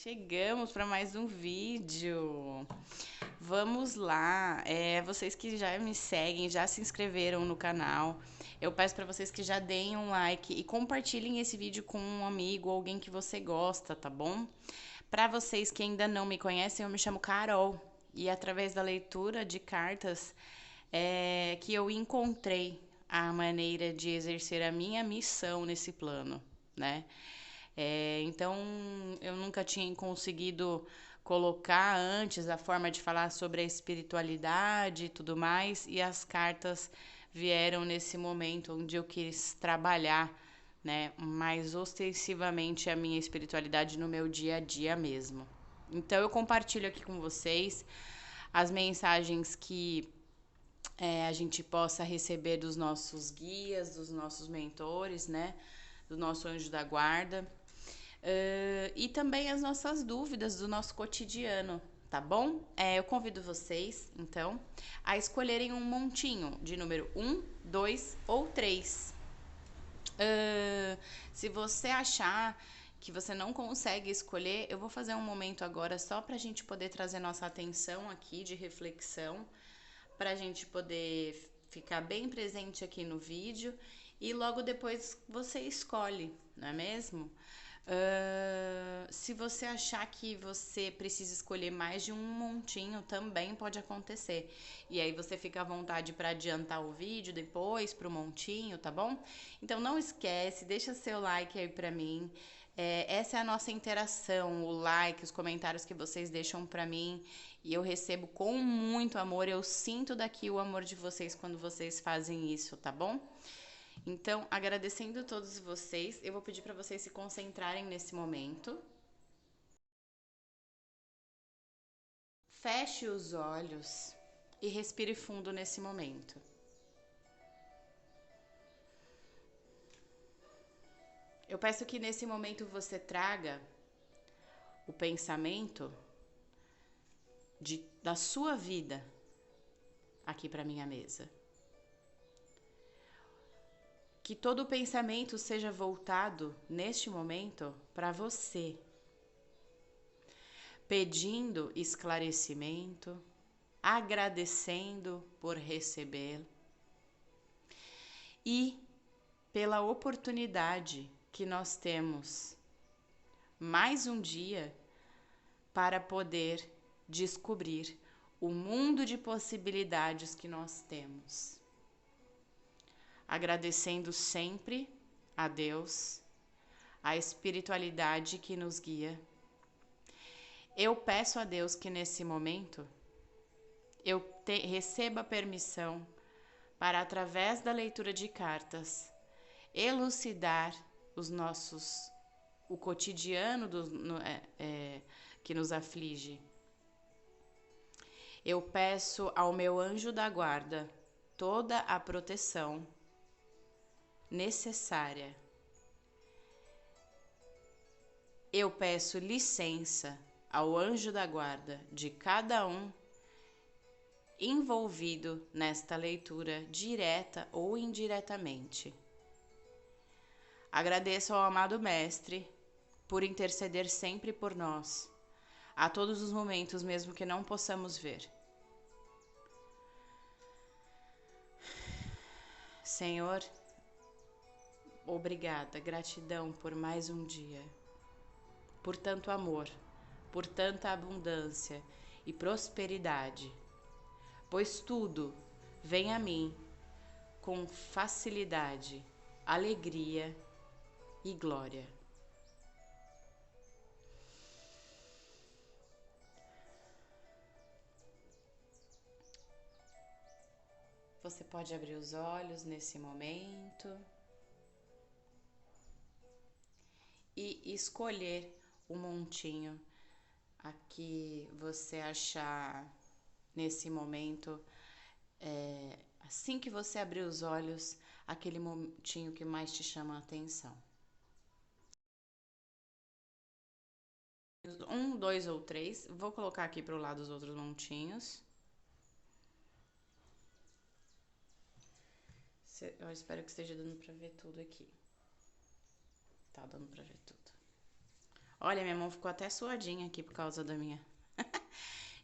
Chegamos para mais um vídeo. Vamos lá. Vocês que já me seguem, já se inscreveram no canal, eu peço para vocês que já deem um like e compartilhem esse vídeo com um amigo ou alguém que você gosta, tá bom? Para vocês que ainda não me conhecem, eu me chamo Carol e através da leitura de cartas que eu encontrei a maneira de exercer a minha missão nesse plano, né? Então, eu nunca tinha conseguido colocar antes a forma de falar sobre a espiritualidade e tudo mais, e as cartas vieram nesse momento onde eu quis trabalhar, né, mais ostensivamente a minha espiritualidade no meu dia a dia mesmo. Então, eu compartilho aqui com vocês as mensagens que a gente possa receber dos nossos guias, dos nossos mentores, né, do nosso anjo da guarda. E também as nossas dúvidas do nosso cotidiano, tá bom? Eu convido vocês, então, a escolherem um montinho de número 1, 2 ou 3. Se você achar que você não consegue escolher, eu vou fazer um momento agora só para a gente poder trazer nossa atenção aqui de reflexão, para a gente poder ficar bem presente aqui no vídeo e logo depois você escolhe, não é mesmo? Se você achar que você precisa escolher mais de um montinho, também pode acontecer. E aí você fica à vontade para adiantar o vídeo depois pro montinho, tá bom? Então não esquece, deixa seu like aí para mim. Essa é a nossa interação, o like, os comentários que vocês deixam para mim. E eu recebo com muito amor, eu sinto daqui o amor de vocês quando vocês fazem isso, tá bom? Então, agradecendo a todos vocês, eu vou pedir para vocês se concentrarem nesse momento. Feche os olhos e respire fundo nesse momento. Eu peço que nesse momento você traga o pensamento da sua vida aqui para minha mesa. Que todo o pensamento seja voltado neste momento para você, pedindo esclarecimento, agradecendo por recebê-lo e pela oportunidade que nós temos mais um dia para poder descobrir o mundo de possibilidades que nós temos. Agradecendo sempre a Deus, a espiritualidade que nos guia. Eu peço a Deus que nesse momento eu receba permissão para, através da leitura de cartas, elucidar o cotidiano que nos aflige. Eu peço ao meu anjo da guarda toda a proteção necessária. Eu peço licença ao anjo da guarda de cada um envolvido nesta leitura, direta ou indiretamente. Agradeço ao amado Mestre por interceder sempre por nós, a todos os momentos, mesmo que não possamos ver. Senhor, obrigada, gratidão por mais um dia, por tanto amor, por tanta abundância e prosperidade, pois tudo vem a mim com facilidade, alegria e glória. Você pode abrir os olhos nesse momento e escolher o montinho a que você achar nesse momento, assim que você abrir os olhos, aquele montinho que mais te chama a atenção. 1, 2 ou 3. Vou colocar aqui para o lado os outros montinhos. Eu espero que esteja dando para ver tudo aqui. Tá dando para ver tudo. Olha, minha mão ficou até suadinha aqui por causa da minha.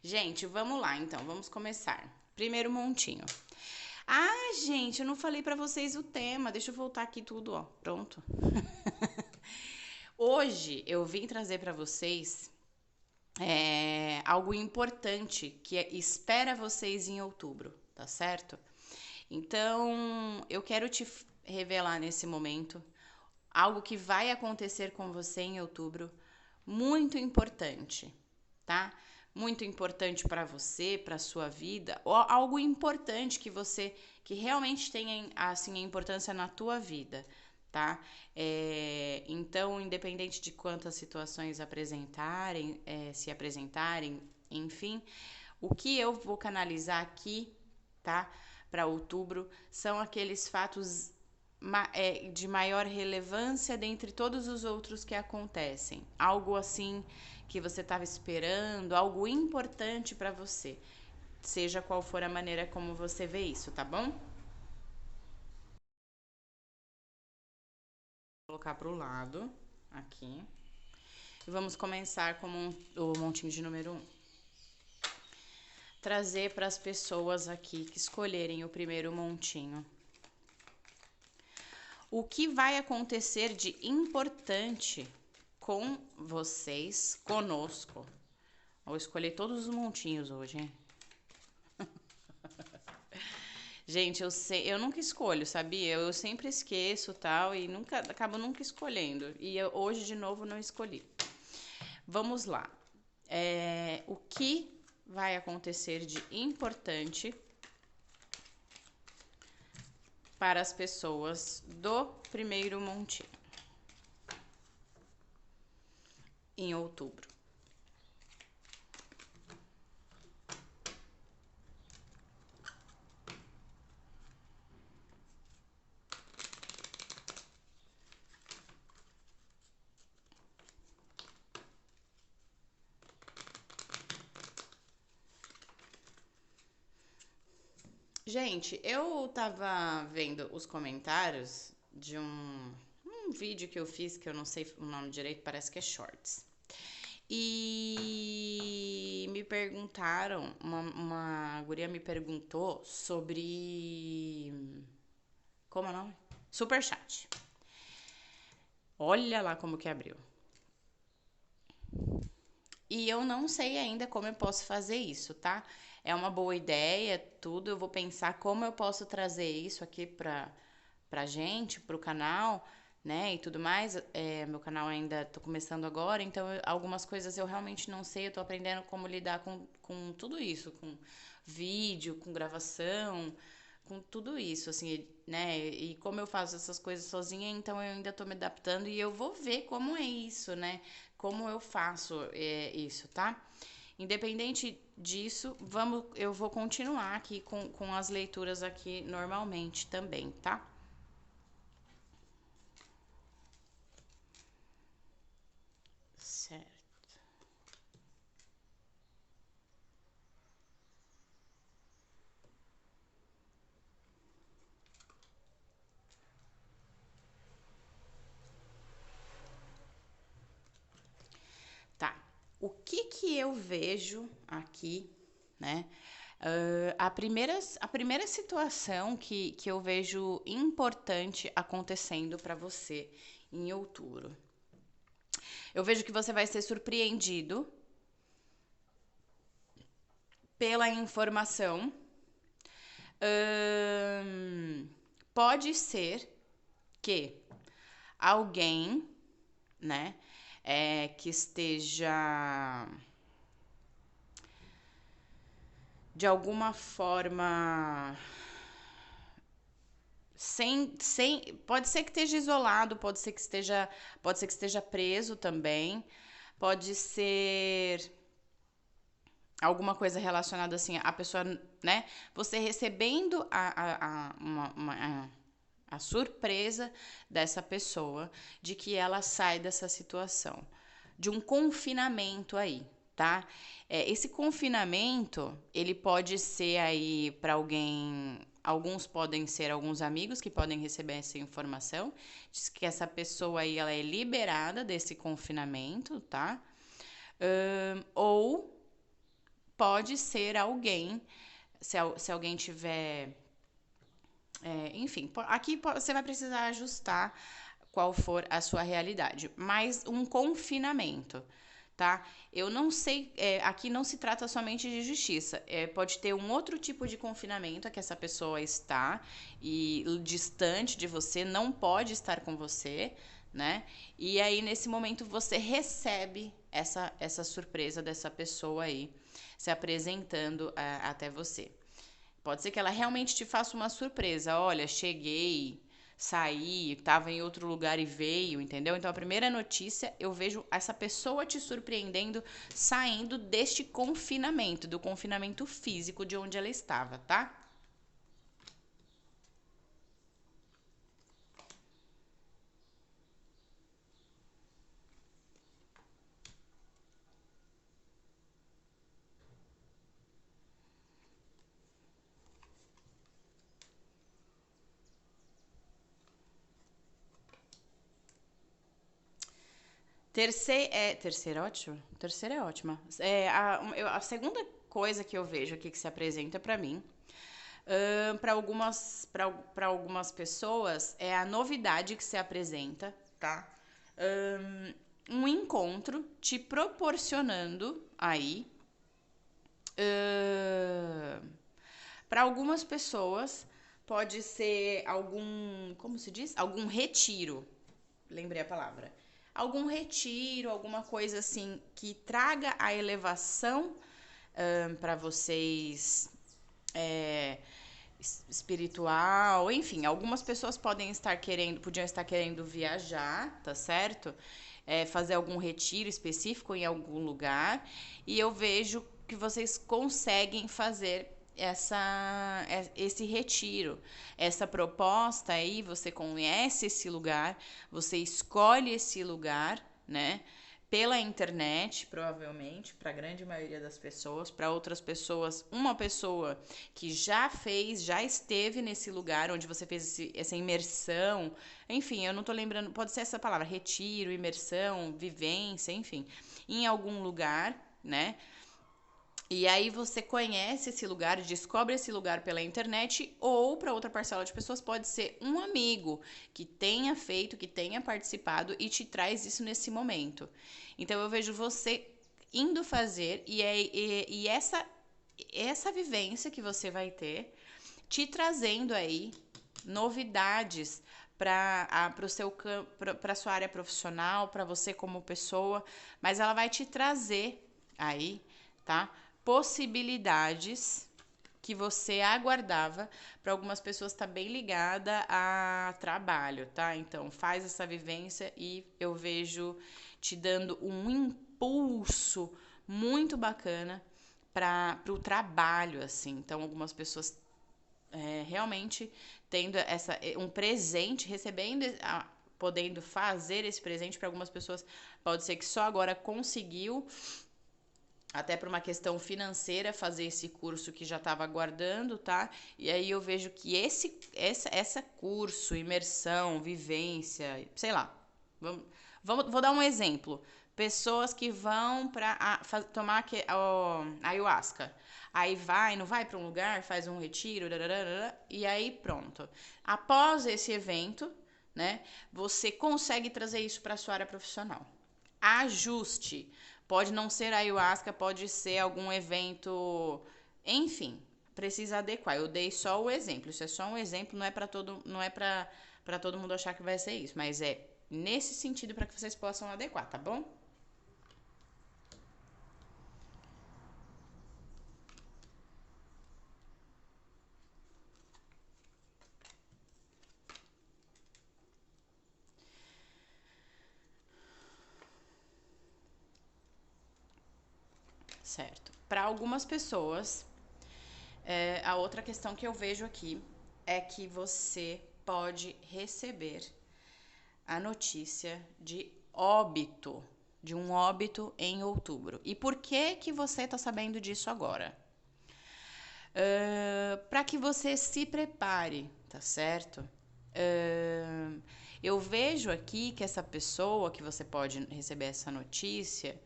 Gente, vamos lá então, vamos começar. Primeiro montinho. Ah, gente, eu não falei pra vocês o tema. Deixa eu voltar aqui tudo, ó. Pronto. Hoje eu vim trazer pra vocês algo importante que espera vocês em outubro, tá certo? Então, eu quero te revelar nesse momento algo que vai acontecer com você em outubro, muito importante, tá? Muito importante para você, para sua vida, ou algo importante que realmente tenha assim a importância na tua vida, tá? Então, independente de quantas situações se apresentarem, enfim, o que eu vou canalizar aqui, tá? Para outubro são aqueles fatos de maior relevância dentre todos os outros que acontecem. Algo assim que você estava esperando, algo importante para você, seja qual for a maneira como você vê isso, tá bom? Vou colocar para o lado, aqui. E vamos começar com o montinho de número 1. Trazer para as pessoas aqui que escolherem o primeiro montinho. O que vai acontecer de importante com vocês, conosco? Vou escolher todos os montinhos hoje, hein? Gente, eu nunca escolho, sabia? Eu sempre esqueço tal e acabo nunca escolhendo. E hoje de novo não escolhi. Vamos lá. O que vai acontecer de importante para as pessoas do primeiro montinho em outubro? Gente, eu tava vendo os comentários de um vídeo que eu fiz, que eu não sei o nome direito, parece que é Shorts. E me perguntaram, uma guria me perguntou sobre. Como é o nome? Superchat. Olha lá como que abriu. E eu não sei ainda como eu posso fazer isso, tá? É uma boa ideia, tudo. Eu vou pensar como eu posso trazer isso aqui pra gente, pro canal, né? E tudo mais. Meu canal ainda tô começando agora, então algumas coisas eu realmente não sei. Eu tô aprendendo como lidar com tudo isso, com vídeo, com gravação, com tudo isso, assim, né? E como eu faço essas coisas sozinha, então eu ainda tô me adaptando e eu vou ver como é isso, né? Como eu faço isso, tá? Independente disso, eu vou continuar aqui com as leituras aqui normalmente também, tá? Certo. Tá. O que que eu vejo aqui, né? A primeira situação que eu vejo importante acontecendo para você em outubro. Eu vejo que você vai ser surpreendido pela informação. Pode ser que alguém, né, que esteja de alguma forma pode ser que esteja isolado, pode ser que esteja preso também, pode ser alguma coisa relacionada assim, a pessoa, né, você recebendo a surpresa dessa pessoa de que ela sai dessa situação, de um confinamento aí, tá? Esse confinamento, ele pode ser aí para alguém Alguns podem ser alguns amigos que podem receber essa informação. Diz que essa pessoa aí, ela é liberada desse confinamento, tá? Ou pode ser alguém, se alguém tiver. Enfim, aqui você vai precisar ajustar qual for a sua realidade. Mas um confinamento, tá? Eu não sei, aqui não se trata somente de justiça. Pode ter um outro tipo de confinamento a que essa pessoa está e distante de você, não pode estar com você, né? E aí, nesse momento, você recebe essa surpresa dessa pessoa aí se apresentando até você. Pode ser que ela realmente te faça uma surpresa. Olha, cheguei, saí, estava em outro lugar e veio, entendeu? Então, a primeira notícia, eu vejo essa pessoa te surpreendendo saindo deste confinamento, do confinamento físico de onde ela estava, tá? Terceira é ótimo? Terceira é ótima. A segunda coisa que eu vejo aqui que se apresenta pra mim, para algumas pessoas, é a novidade que se apresenta, tá? Um encontro te proporcionando aí. Para algumas pessoas, pode ser algum, como se diz? Algum retiro. Lembrei a palavra. Algum retiro, alguma coisa assim que traga a elevação para vocês, é, espiritual, enfim, algumas pessoas podiam estar querendo viajar, tá certo? Fazer algum retiro específico em algum lugar, e eu vejo que vocês conseguem fazer esse retiro, essa proposta aí, você conhece esse lugar, você escolhe esse lugar, né? Pela internet, provavelmente, para a grande maioria das pessoas, para outras pessoas, uma pessoa que já esteve nesse lugar onde você fez essa imersão, enfim, eu não tô lembrando, pode ser essa palavra, retiro, imersão, vivência, enfim, em algum lugar, né? E aí você conhece esse lugar, descobre esse lugar pela internet, ou para outra parcela de pessoas pode ser um amigo que tenha feito, que tenha participado e te traz isso nesse momento. Então eu vejo você indo fazer e essa vivência que você vai ter te trazendo aí novidades para sua área profissional, para você como pessoa, mas ela vai te trazer aí, tá? Possibilidades que você aguardava. Para algumas pessoas tá bem ligada a trabalho, tá? Então faz essa vivência e eu vejo te dando um impulso muito bacana para o trabalho, assim. Então algumas pessoas realmente tendo um presente, recebendo, podendo fazer esse presente. Para algumas pessoas pode ser que só agora conseguiu, até por uma questão financeira, fazer esse curso que já estava aguardando, tá? E aí eu vejo que essa curso, imersão, vivência, sei lá, vou dar um exemplo. Pessoas que vão para tomar ayahuasca. Aí não vai para um lugar, faz um retiro, e aí pronto. Após esse evento, né, você consegue trazer isso para sua área profissional. Ajuste. Pode não ser ayahuasca, pode ser algum evento, enfim, precisa adequar. Eu dei só o exemplo. Isso é só um exemplo, não é para todo mundo achar que vai ser isso, mas é nesse sentido para que vocês possam adequar, tá bom? Certo. Para algumas pessoas, a outra questão que eu vejo aqui é que você pode receber a notícia de um óbito em outubro. E por que que você está sabendo disso agora? Para que você se prepare, tá certo? Eu vejo aqui que essa pessoa que você pode receber essa notícia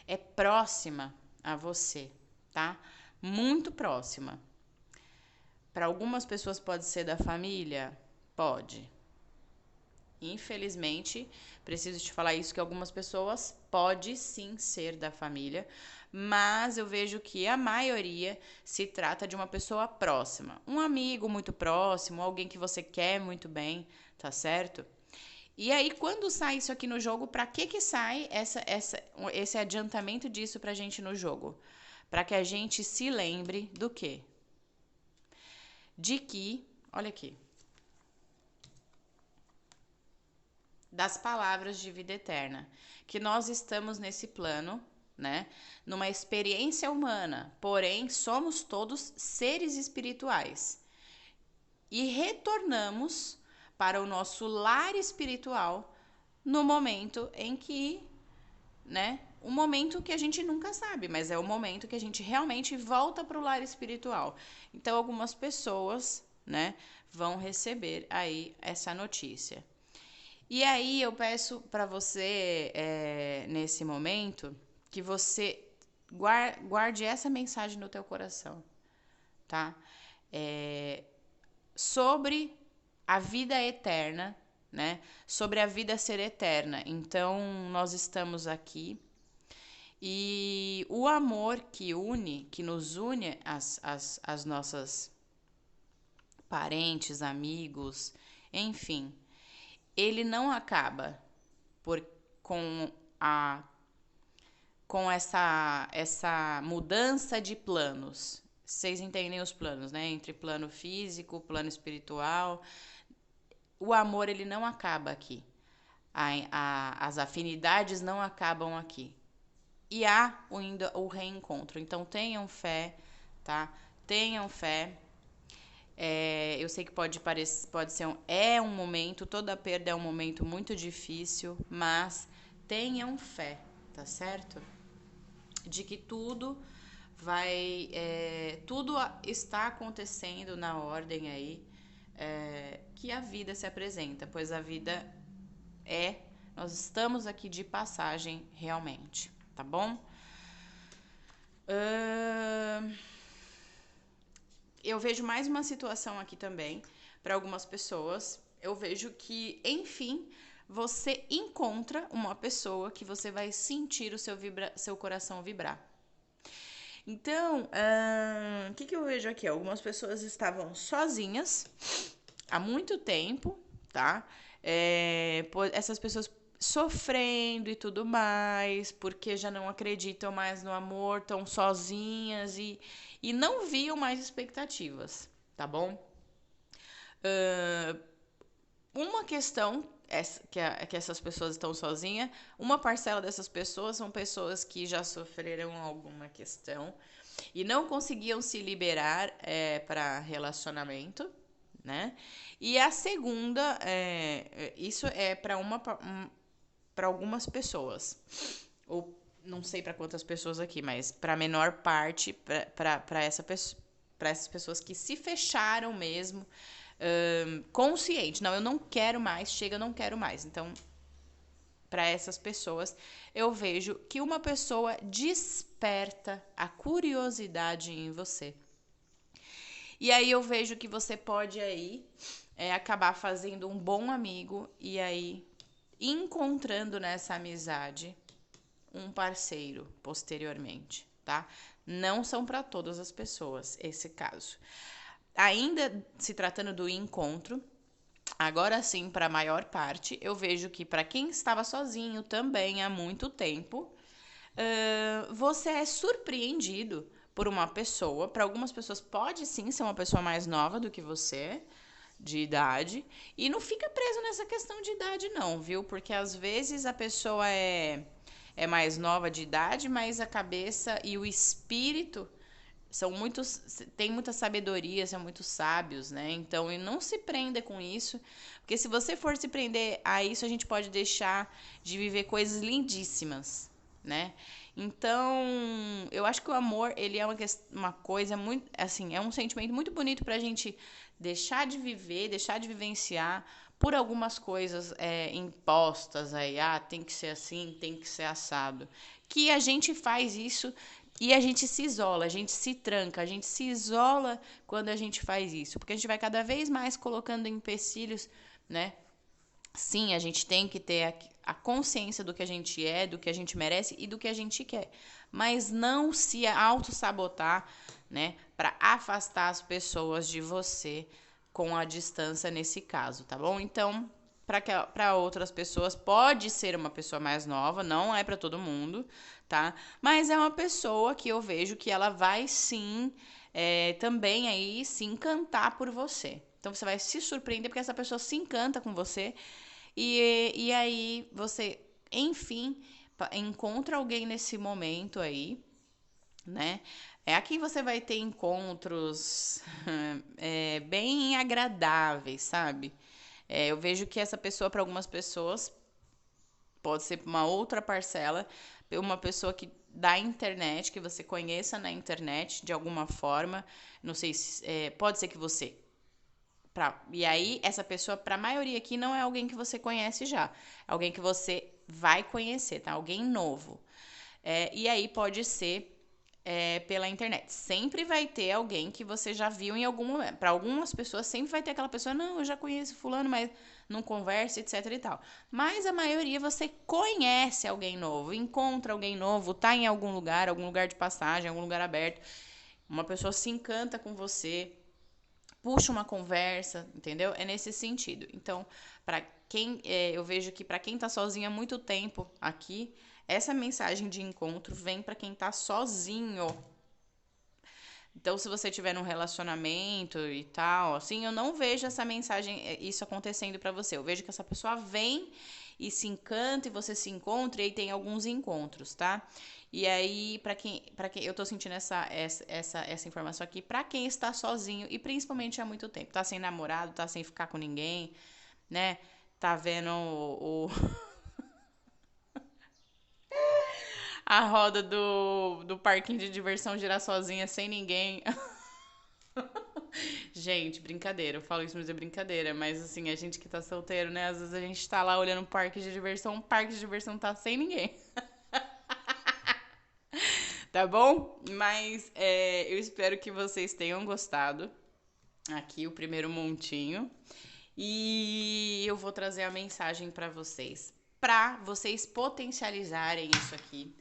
é próxima a você, tá? Muito próxima. Para algumas pessoas pode ser da família? Pode. Infelizmente, preciso te falar isso, que algumas pessoas pode sim ser da família, mas eu vejo que a maioria se trata de uma pessoa próxima. Um amigo muito próximo, alguém que você quer muito bem, tá certo? E aí, quando sai isso aqui no jogo, pra que sai esse adiantamento disso pra gente no jogo? Pra que a gente se lembre do quê? De que, olha aqui, das palavras de vida eterna, que nós estamos nesse plano, né, numa experiência humana, porém somos todos seres espirituais e retornamos para o nosso lar espiritual no momento em que, né, um momento que a gente nunca sabe, mas é o momento que a gente realmente volta para o lar espiritual. Então, algumas pessoas, né, vão receber aí essa notícia. E aí eu peço para você, nesse momento, que você guarde essa mensagem no teu coração, tá? Sobre a vida eterna, né? Sobre a vida ser eterna. Então, nós estamos aqui e o amor que nos une as nossas parentes, amigos, enfim, ele não acaba por com a com essa mudança de planos. Vocês entendem os planos, né? Entre plano físico, plano espiritual. O amor, ele não acaba aqui. As afinidades não acabam aqui. E há ainda o reencontro. Então, tenham fé, tá? Tenham fé. Eu sei que pode ser um momento, toda perda é um momento muito difícil, mas tenham fé, tá certo? De que tudo está acontecendo na ordem aí, que a vida se apresenta, pois a vida nós estamos aqui de passagem realmente, tá bom? Eu vejo mais uma situação aqui também para algumas pessoas. Eu vejo que, enfim, você encontra uma pessoa que você vai sentir o seu coração vibrar. Então, o que eu vejo aqui? Algumas pessoas estavam sozinhas há muito tempo, tá? Essas pessoas sofrendo e tudo mais, porque já não acreditam mais no amor, estão sozinhas e não viam mais expectativas, tá bom? Uma questão que essas pessoas estão sozinhas, uma parcela dessas pessoas são pessoas que já sofreram alguma questão e não conseguiam se liberar para relacionamento, né? E a segunda, isso é para algumas pessoas, ou não sei para quantas pessoas aqui, mas para a menor parte, para essas pessoas que se fecharam mesmo, consciente. Não, eu não quero mais, chega, eu não quero mais. Então, para essas pessoas, eu vejo que uma pessoa desperta a curiosidade em você. E aí eu vejo que você pode aí acabar fazendo um bom amigo e aí encontrando nessa amizade um parceiro posteriormente, tá? Não são para todas as pessoas esse caso. Ainda se tratando do encontro, agora sim, para a maior parte, eu vejo que para quem estava sozinho também há muito tempo, você é surpreendido por uma pessoa. Para algumas pessoas pode sim ser uma pessoa mais nova do que você, de idade, e não fica preso nessa questão de idade não, viu? Porque às vezes a pessoa é mais nova de idade, mas a cabeça e o espírito têm muita sabedoria, são muito sábios, né? Então, e não se prenda com isso, porque se você for se prender a isso, a gente pode deixar de viver coisas lindíssimas, né? Então, eu acho que o amor, ele é uma coisa muito, assim, é um sentimento muito bonito pra gente deixar de viver, deixar de vivenciar por algumas coisas impostas aí. Ah, tem que ser assim, tem que ser assado. Que a gente faz isso e a gente se isola, a gente se tranca, a gente se isola quando a gente faz isso. Porque a gente vai cada vez mais colocando empecilhos, né? Sim, a gente tem que ter a consciência do que a gente é, do que a gente merece e do que a gente quer. Mas não se auto-sabotar, né? Para afastar as pessoas de você com a distância nesse caso, tá bom? Então, para outras pessoas, pode ser uma pessoa mais nova, não é para todo mundo, tá? Mas é uma pessoa que eu vejo que ela vai sim também aí se encantar por você. Então você vai se surpreender porque essa pessoa se encanta com você e aí você, enfim, encontra alguém nesse momento aí, né? Aqui você vai ter encontros bem agradáveis, sabe? Eu vejo que essa pessoa, para algumas pessoas, pode ser uma outra parcela, uma pessoa que da internet, que você conheça na internet de alguma forma. Não sei se. Pode ser que você e aí, essa pessoa, para a maioria aqui, não é alguém que você conhece já. É alguém que você vai conhecer, tá? Alguém novo. E aí pode ser pela internet. Sempre vai ter alguém que você já viu em algum momento. Para algumas pessoas, sempre vai ter aquela pessoa, não, eu já conheço fulano, mas não conversa, etc e tal. Mas a maioria você conhece alguém novo, encontra alguém novo, tá em algum lugar de passagem, algum lugar aberto. Uma pessoa se encanta com você, puxa uma conversa, entendeu? É nesse sentido. Então, para quem eu vejo que para quem tá sozinho há muito tempo aqui, essa mensagem de encontro vem para quem tá sozinho. Então, se você tiver num relacionamento e tal, assim, eu não vejo essa mensagem, isso acontecendo para você. Eu vejo que essa pessoa vem e se encanta e você se encontra e aí tem alguns encontros, tá? E aí, para quem eu tô sentindo essa informação aqui, para quem está sozinho e principalmente há muito tempo, tá sem namorado, tá sem ficar com ninguém, né? Tá vendo a roda do parquinho de diversão girar sozinha sem ninguém. Gente, brincadeira. Eu falo isso, mas é brincadeira. Mas assim, a gente que tá solteiro, né? Às vezes a gente tá lá olhando um parque de diversão tá sem ninguém. Tá bom? Mas eu espero que vocês tenham gostado. Aqui o primeiro montinho. E eu vou trazer a mensagem para vocês potencializarem isso aqui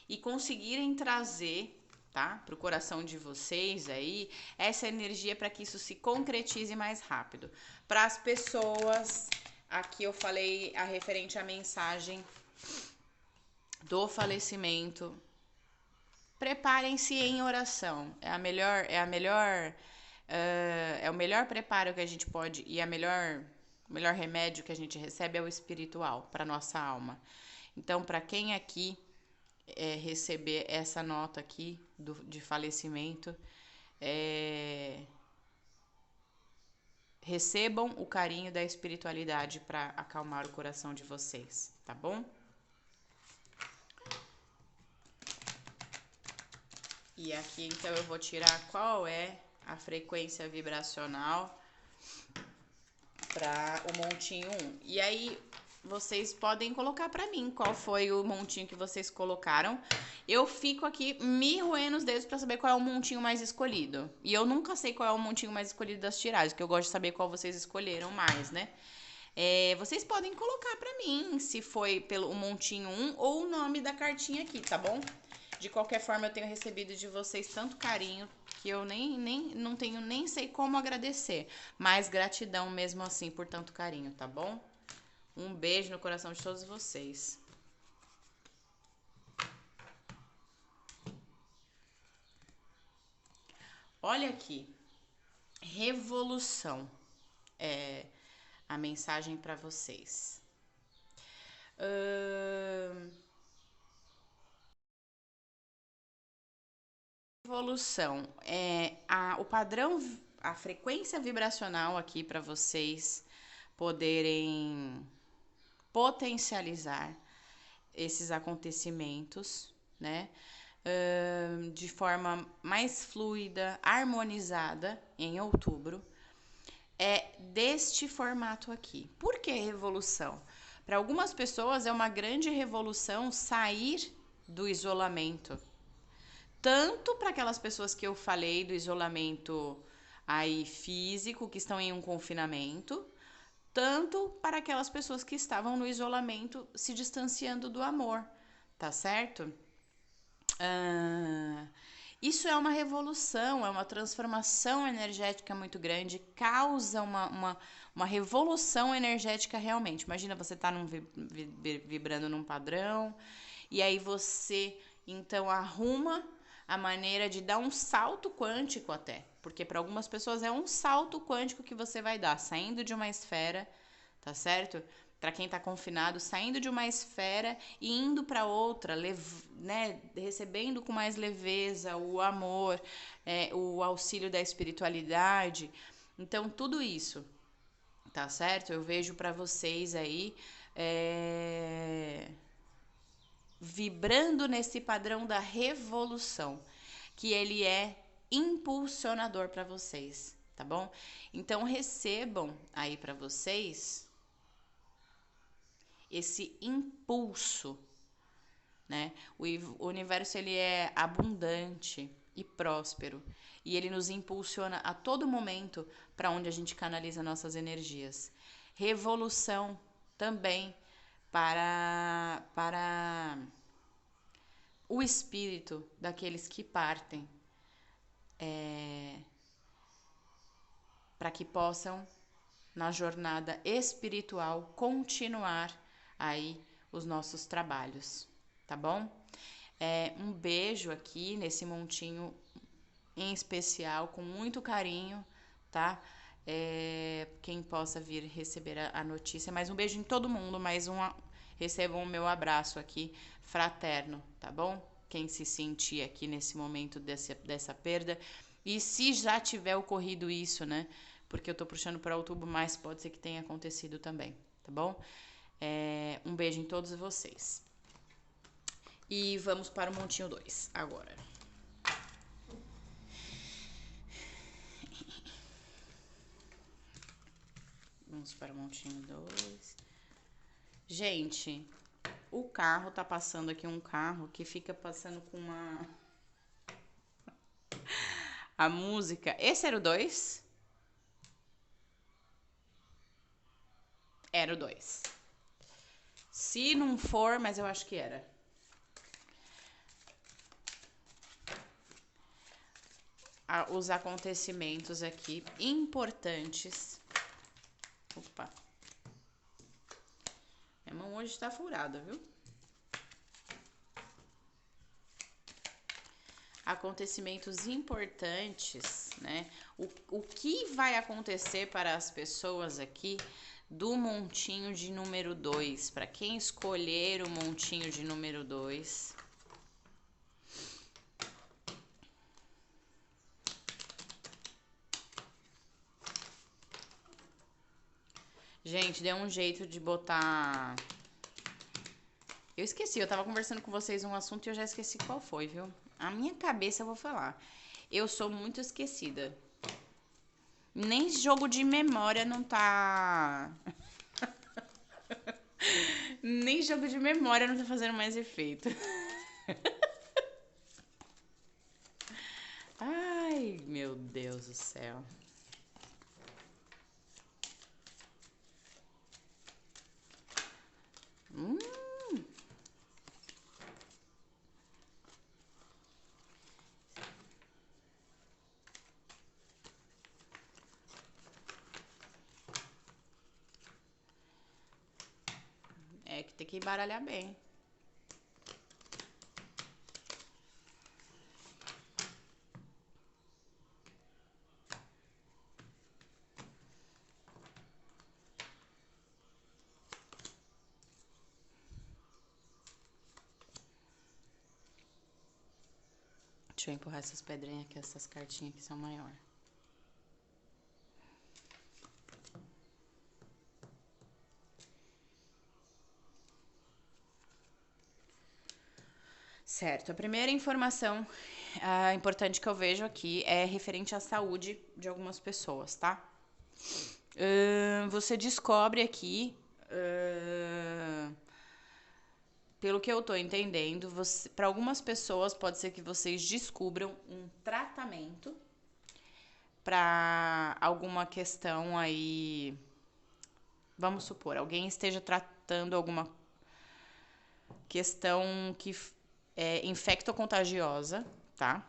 e conseguirem trazer, tá, pro coração de vocês aí essa energia para que isso se concretize mais rápido. Para as pessoas, aqui eu falei a referente à mensagem do falecimento. Preparem-se em oração. É o melhor preparo que a gente pode e o melhor remédio que a gente recebe é o espiritual para nossa alma. Então, para quem aqui receber essa nota aqui de falecimento, recebam o carinho da espiritualidade para acalmar o coração de vocês, tá bom? E aqui então eu vou tirar qual é a frequência vibracional para o montinho 1. E aí vocês podem colocar para mim qual foi o montinho que vocês colocaram. Eu fico aqui me roendo os dedos para saber qual é o montinho mais escolhido. E eu nunca sei qual é o montinho mais escolhido das tiragens, porque eu gosto de saber qual vocês escolheram mais, né? Vocês podem colocar para mim se foi pelo o montinho 1 ou o nome da cartinha aqui, tá bom? De qualquer forma, eu tenho recebido de vocês tanto carinho que eu nem não tenho nem sei como agradecer, mas gratidão mesmo assim por tanto carinho, tá bom? Um beijo no coração de todos vocês. Olha aqui, revolução é a mensagem para vocês. Evolução o padrão, a frequência vibracional aqui para vocês poderem potencializar esses acontecimentos, né? De forma mais fluida, harmonizada em outubro. É deste formato aqui. Por que revolução? Para algumas pessoas é uma grande revolução sair do isolamento. Tanto para aquelas pessoas que eu falei do isolamento aí físico, que estão em um confinamento, tanto para aquelas pessoas que estavam no isolamento se distanciando do amor, tá certo? Ah, isso é uma revolução, é uma transformação energética muito grande, causa uma revolução energética realmente. Imagina você tá vibrando num padrão, e aí você então arruma a maneira de dar um salto quântico até. Porque para algumas pessoas é um salto quântico que você vai dar, saindo de uma esfera, tá certo? Para quem está confinado, saindo de uma esfera e indo para outra, né, recebendo com mais leveza o amor, o auxílio da espiritualidade. Então, tudo isso, tá certo? Eu vejo para vocês aí vibrando nesse padrão da revolução, que ele é impulsionador para vocês, tá bom? Então, recebam aí para vocês esse impulso, né? O universo ele é abundante e próspero e ele nos impulsiona a todo momento para onde a gente canaliza nossas energias. Revolução também para o espírito daqueles que partem, para que possam na jornada espiritual continuar aí os nossos trabalhos, tá bom? Um beijo aqui nesse montinho em especial, com muito carinho, tá? Quem possa vir receber a notícia, mas um beijo em todo mundo, recebam o meu abraço aqui, fraterno, tá bom? Quem se sentir aqui nesse momento dessa perda, e se já tiver ocorrido isso, né? Porque eu tô puxando para outubro, mas pode ser que tenha acontecido também, tá bom? Um beijo em todos vocês. E vamos para o montinho 2 agora. Vamos para o montinho 2. Gente, o carro tá passando aqui, um carro que fica passando com a música. Esse era o 2? Era o 2. Se não for, mas eu acho que era. Os acontecimentos aqui importantes. Opa. Minha mão hoje tá furada, viu? Acontecimentos importantes, né? O que vai acontecer para as pessoas aqui do montinho de número 2? Para quem escolher o montinho de número 2. Gente, deu um jeito de botar... Eu esqueci, eu tava conversando com vocês um assunto e eu já esqueci qual foi, viu? A minha cabeça eu vou falar. Eu sou muito esquecida. Nem jogo de memória não tá... Nem jogo de memória não tá fazendo mais efeito. Ai, meu Deus do céu. É que tem que embaralhar bem. Deixa eu empurrar essas pedrinhas aqui, essas cartinhas que são maiores. Certo. A primeira informação importante que eu vejo aqui é referente à saúde de algumas pessoas, tá? Você descobre aqui, pelo que eu tô entendendo, para algumas pessoas pode ser que vocês descubram um tratamento para alguma questão aí. Vamos supor, alguém esteja tratando alguma questão que é infectocontagiosa, tá?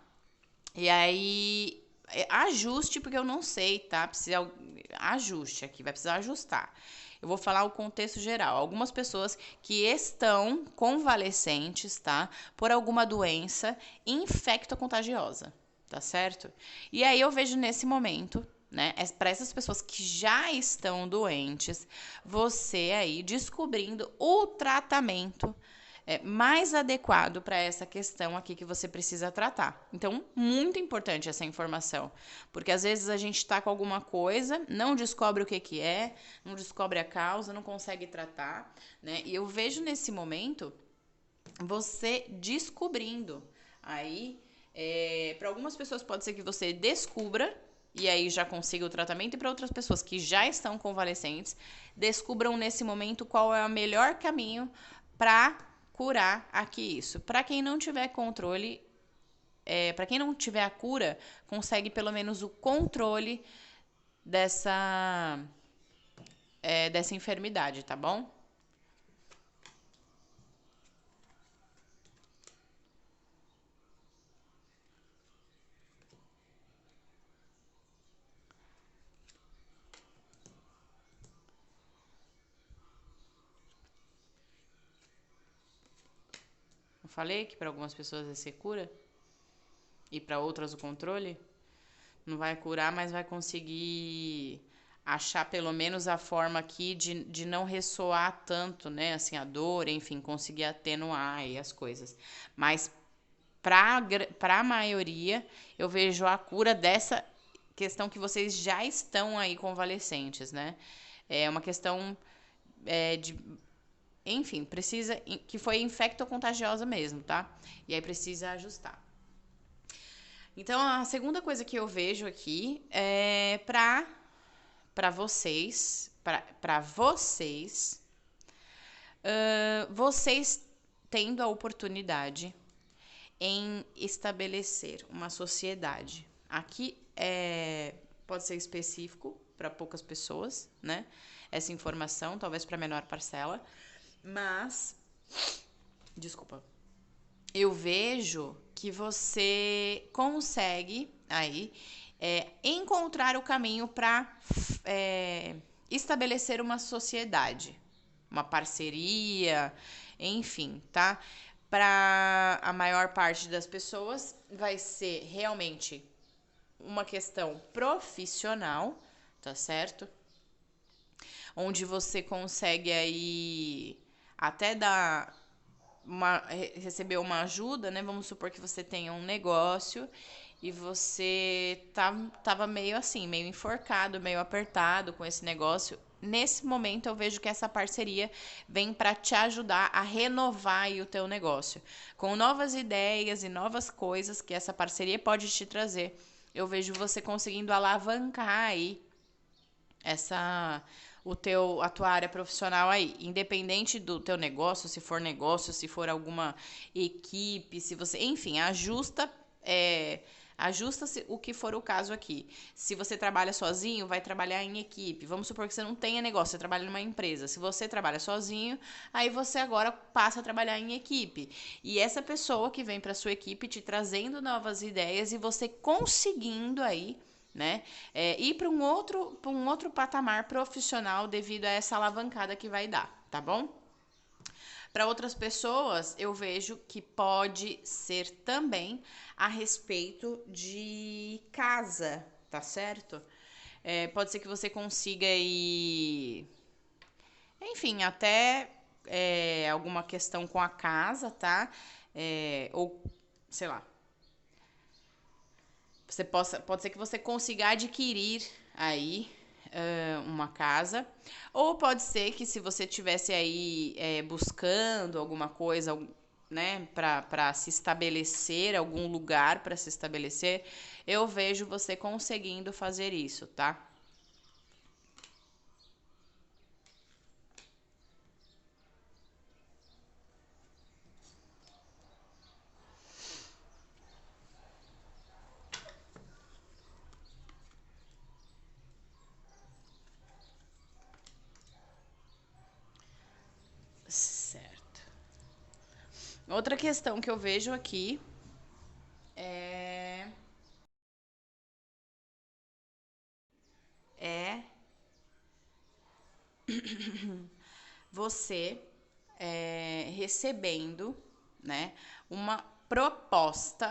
E aí, ajuste, porque eu não sei, tá? Precisa ajuste aqui, vai precisar ajustar. Eu vou falar o contexto geral. Algumas pessoas que estão convalescentes, tá? Por alguma doença infectocontagiosa, tá certo? E aí eu vejo nesse momento, né? Para essas pessoas que já estão doentes, você aí descobrindo o tratamento mais adequado para essa questão aqui que você precisa tratar. Então, muito importante essa informação, porque às vezes a gente está com alguma coisa, não descobre o que é, não descobre a causa, não consegue tratar, né? E eu vejo nesse momento você descobrindo. Aí, para algumas pessoas pode ser que você descubra e aí já consiga o tratamento, e para outras pessoas que já estão convalescentes, descubram nesse momento qual é o melhor caminho para curar aqui isso. Para quem não tiver controle, para quem não tiver a cura, consegue pelo menos o controle dessa enfermidade, tá bom? Eu falei que para algumas pessoas vai ser cura e para outras o controle. Não vai curar, mas vai conseguir achar pelo menos a forma aqui de não ressoar tanto, né? Assim, a dor, enfim, conseguir atenuar aí as coisas. Mas para a maioria, eu vejo a cura dessa questão que vocês já estão aí convalescentes, né? É uma questão de. Enfim, precisa. Que foi infectocontagiosa mesmo, tá? E aí precisa ajustar. Então, a segunda coisa que eu vejo aqui é para vocês, vocês tendo a oportunidade em estabelecer uma sociedade. Aqui pode ser específico para poucas pessoas, né? Essa informação, talvez para menor parcela, mas desculpa. Eu vejo que você consegue aí encontrar o caminho para estabelecer uma sociedade, uma parceria, enfim, tá? Para a maior parte das pessoas vai ser realmente uma questão profissional, tá certo? Onde você consegue aí até receber uma ajuda, né? Vamos supor que você tenha um negócio e você tava meio assim, meio enforcado, meio apertado com esse negócio. Nesse momento eu vejo que essa parceria vem para te ajudar a renovar aí o teu negócio, com novas ideias e novas coisas que essa parceria pode te trazer. Eu vejo você conseguindo alavancar aí a tua área profissional aí, independente do teu negócio, se for alguma equipe, se você, enfim, ajusta-se o que for o caso aqui. Se você trabalha sozinho, vai trabalhar em equipe. Vamos supor que você não tenha negócio, você trabalha numa empresa. Se você trabalha sozinho, aí você agora passa a trabalhar em equipe. E essa pessoa que vem para sua equipe te trazendo novas ideias e você conseguindo aí, né? Ir para um outro patamar profissional devido a essa alavancada que vai dar, tá bom? Para outras pessoas, eu vejo que pode ser também a respeito de casa, tá certo? Pode ser que você consiga ir, enfim, até alguma questão com a casa, tá? Ou, sei lá, pode ser que você consiga adquirir aí uma casa, ou pode ser que se você tivesse aí buscando alguma coisa, né, para se estabelecer, algum lugar para se estabelecer, eu vejo você conseguindo fazer isso, tá? Certo. Outra questão que eu vejo aqui é, é você recebendo, né, uma proposta.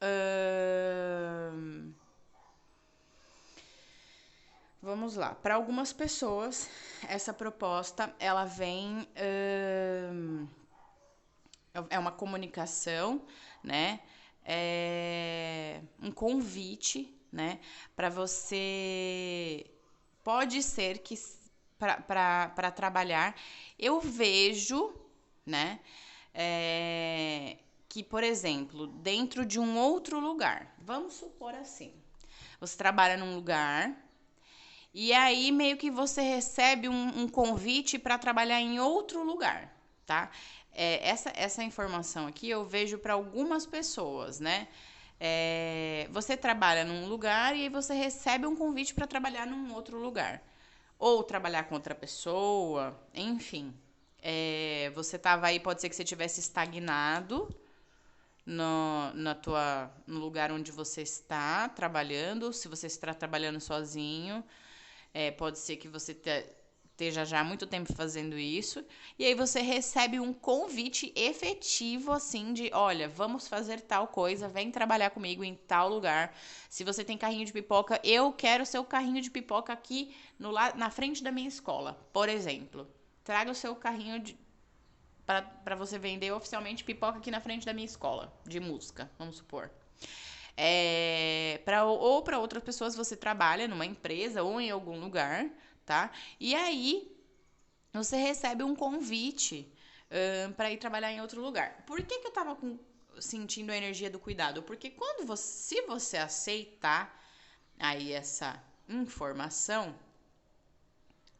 ahn, Vamos lá. Para algumas pessoas, essa proposta ela vem é uma comunicação, né? É um convite, né? Para você pode ser que para trabalhar eu vejo, né? Que, por exemplo, dentro de um outro lugar, vamos supor assim, você trabalha num lugar e aí meio que você recebe um convite para trabalhar em outro lugar, tá? Essa informação aqui eu vejo para algumas pessoas, né? Você trabalha num lugar e aí você recebe um convite para trabalhar num outro lugar. Ou trabalhar com outra pessoa, enfim. Você tava aí, pode ser que você tivesse estagnado no lugar onde você está trabalhando, se você está trabalhando sozinho. Pode ser que você esteja já há muito tempo fazendo isso. E aí você recebe um convite efetivo, assim, de olha, vamos fazer tal coisa, vem trabalhar comigo em tal lugar. Se você tem carrinho de pipoca, eu quero seu carrinho de pipoca aqui na frente da minha escola, por exemplo. Traga o seu carrinho para você vender oficialmente pipoca aqui na frente da minha escola de música, vamos supor. Ou para outras pessoas você trabalha numa empresa ou em algum lugar, tá? E aí você recebe um convite para ir trabalhar em outro lugar. Por que, que eu tava sentindo a energia do cuidado? Porque se você aceitar aí essa informação,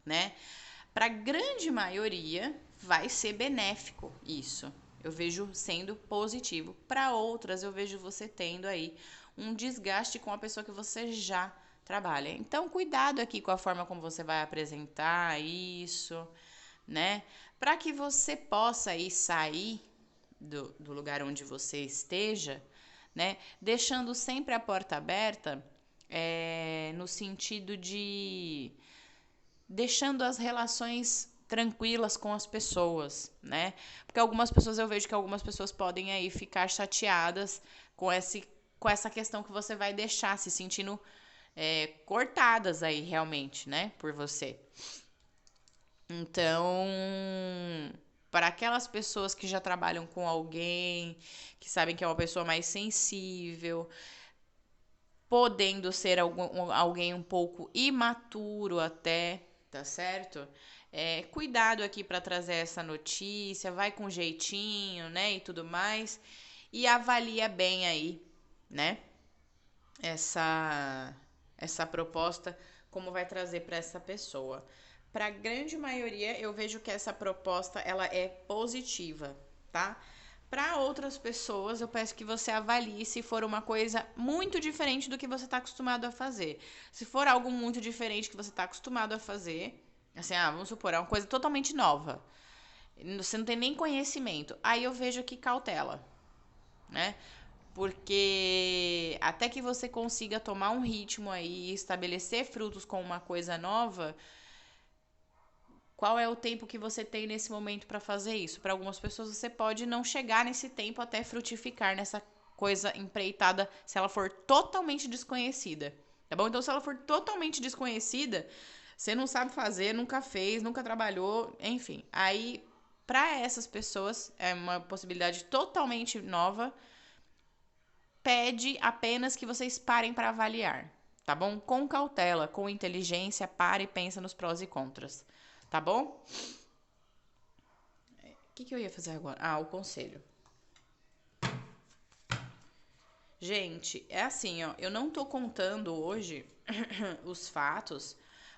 né? Para a grande maioria vai ser benéfico isso. Eu vejo sendo positivo. Para outras, eu vejo você tendo aí um desgaste com a pessoa que você já trabalha. Então, cuidado aqui com a forma como você vai apresentar isso, né? Para que você possa aí sair do lugar onde você esteja, né? Deixando sempre a porta aberta, no sentido de deixando as relações tranquilas com as pessoas, né? Porque algumas pessoas eu vejo que algumas pessoas podem aí ficar chateadas com com essa questão que você vai deixar, se sentindo cortadas aí realmente, né? Por você. Então, para aquelas pessoas que já trabalham com alguém, que sabem que é uma pessoa mais sensível, podendo ser alguém um pouco imaturo até, tá certo? Cuidado aqui para trazer essa notícia, vai com jeitinho, né, e tudo mais, e avalia bem aí, né, essa essa proposta, como vai trazer para essa pessoa. Para a grande maioria, eu vejo que essa proposta ela é positiva, tá? Para outras pessoas, eu peço que você avalie se for uma coisa muito diferente do que você está acostumado a fazer. Se for algo muito diferente que você está acostumado a fazer, assim, vamos supor, é uma coisa totalmente nova. Você não tem nem conhecimento. Aí eu vejo aqui cautela, né? Porque até que você consiga tomar um ritmo aí e estabelecer frutos com uma coisa nova, qual é o tempo que você tem nesse momento para fazer isso? Para algumas pessoas você pode não chegar nesse tempo até frutificar nessa coisa empreitada se ela for totalmente desconhecida. Tá bom? Então, se ela for totalmente desconhecida, você não sabe fazer, nunca fez, nunca trabalhou, enfim. Aí, para essas pessoas, é uma possibilidade totalmente nova. Pede apenas que vocês parem para avaliar, tá bom? Com cautela, com inteligência, pare e pensa nos prós e contras, tá bom? que eu ia fazer agora? Ah, o conselho. Gente, é assim, ó, eu não tô contando hoje os fatos,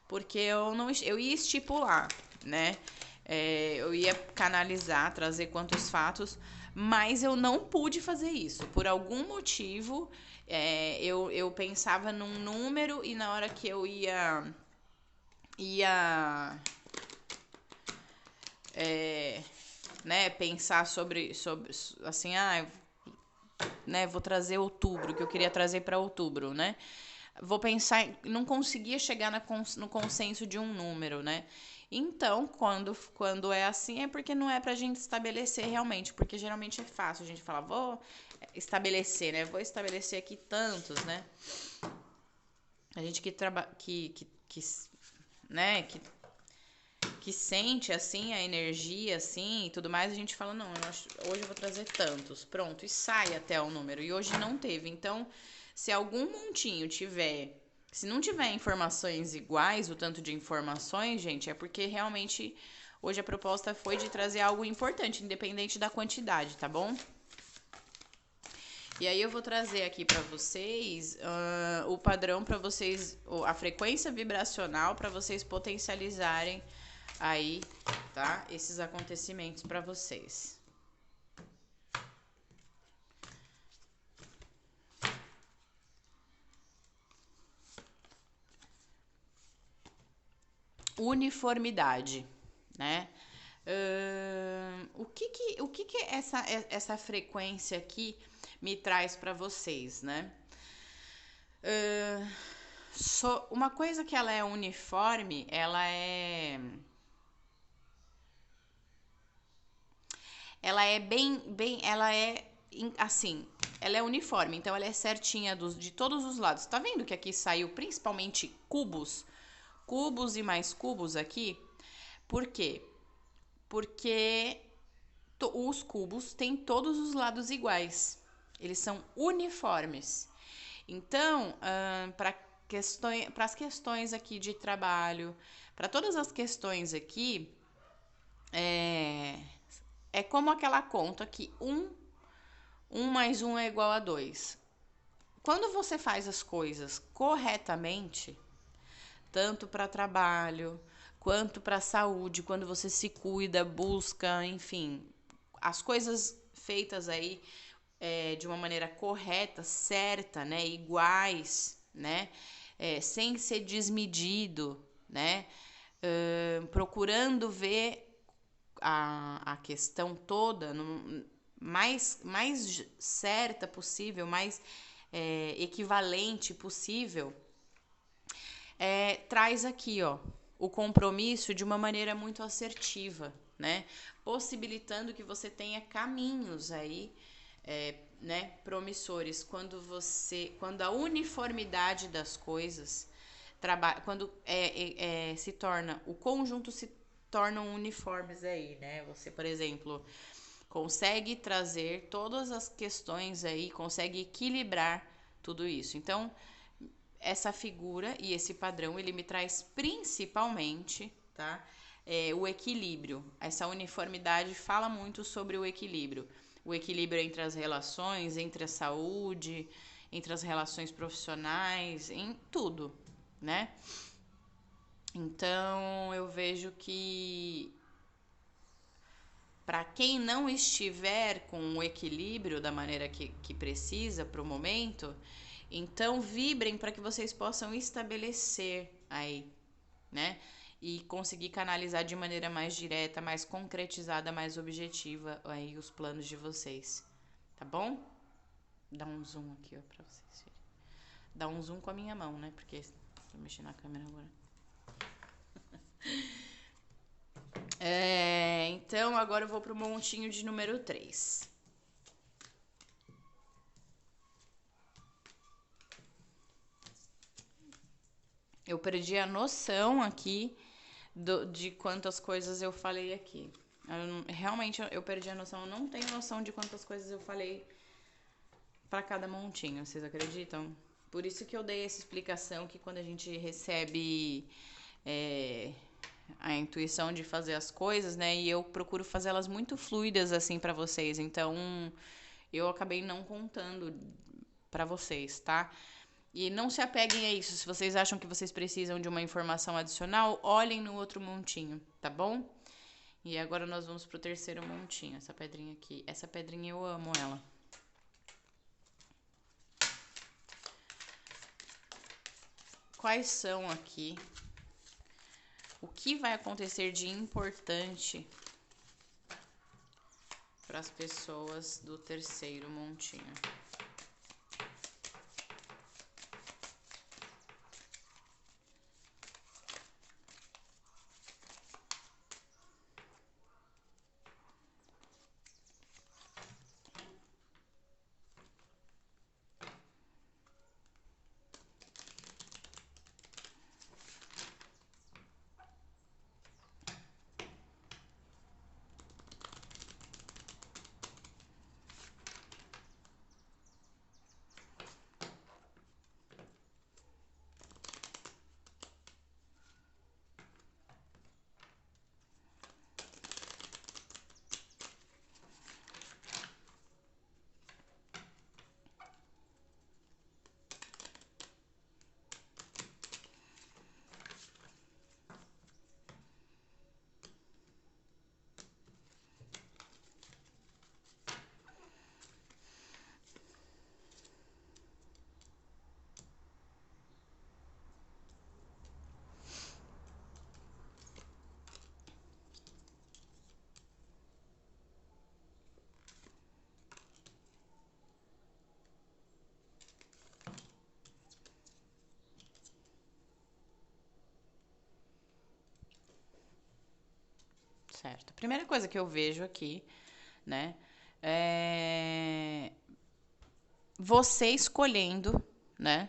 porque eu ia estipular, né? Eu ia canalizar, trazer quantos fatos, mas eu não pude fazer isso. Por algum motivo, eu pensava num número e na hora que eu ia né, pensar sobre assim, né, vou trazer outubro, que eu queria trazer para outubro, né? Vou pensar, não conseguia chegar no consenso de um número, né? Então, quando é assim, é porque não é pra gente estabelecer realmente, porque geralmente é fácil a gente falar, vou estabelecer, né? Vou estabelecer aqui tantos, né? A gente que trabalha, né, que sente assim a energia assim e tudo mais, a gente fala, não, hoje eu vou trazer tantos, pronto, e sai até o número. E hoje não teve. Então, se algum montinho tiver, se não tiver informações iguais, o tanto de informações, gente, é porque realmente hoje a proposta foi de trazer algo importante, independente da quantidade, tá bom? E aí eu vou trazer aqui para vocês o padrão para vocês, a frequência vibracional para vocês potencializarem aí, tá? Esses acontecimentos para vocês. Uniformidade, né? O que essa frequência aqui me traz para vocês, né? Uma coisa que ela é uniforme, ela é bem, ela é assim, ela é uniforme, então ela é certinha de todos os lados. Tá vendo que aqui saiu principalmente cubos e mais cubos aqui? Por quê? Porque os cubos têm todos os lados iguais. Eles são uniformes. Então, para as questões aqui de trabalho, para todas as questões aqui, é como aquela conta que um mais um é igual a 2. Quando você faz as coisas corretamente, tanto para trabalho quanto para saúde, quando você se cuida, busca, enfim, as coisas feitas aí de uma maneira correta, certa, né, iguais, né, sem ser desmedido, né, procurando ver a questão toda mais certa possível, mais equivalente possível, traz aqui, ó, o compromisso de uma maneira muito assertiva, né? Possibilitando que você tenha caminhos aí, né, promissores quando a uniformidade das coisas quando se torna, o conjunto se tornam uniformes aí, né? Você, por exemplo, consegue trazer todas as questões aí, consegue equilibrar tudo isso. Então, essa figura e esse padrão, ele me traz principalmente, tá? O equilíbrio. Essa uniformidade fala muito sobre o equilíbrio. O equilíbrio entre as relações, entre a saúde, entre as relações profissionais, em tudo, né? Então, eu vejo que para quem não estiver com o equilíbrio da maneira que precisa para o momento, então vibrem para que vocês possam estabelecer aí, né? E conseguir canalizar de maneira mais direta, mais concretizada, mais objetiva aí os planos de vocês, tá bom? Dá um zoom aqui, ó, pra vocês verem. Dá um zoom com a minha mão, né? Porque vou mexer na câmera agora. Então, agora eu vou pro montinho de número 3. Eu perdi a noção aqui de quantas coisas eu falei aqui. Realmente eu perdi a noção, eu não tenho noção de quantas coisas eu falei para cada montinho, vocês acreditam? Por isso que eu dei essa explicação que quando a gente recebe a intuição de fazer as coisas, né? E eu procuro fazê-las muito fluidas assim pra vocês. Então, eu acabei não contando pra vocês, tá? E não se apeguem a isso. Se vocês acham que vocês precisam de uma informação adicional, olhem no outro montinho, tá bom? E agora nós vamos pro terceiro montinho. Essa pedrinha aqui. Essa pedrinha eu amo ela. Quais são aqui? O que vai acontecer de importante para as pessoas do terceiro montinho? Certo. A primeira coisa que eu vejo aqui, né, é você escolhendo, né,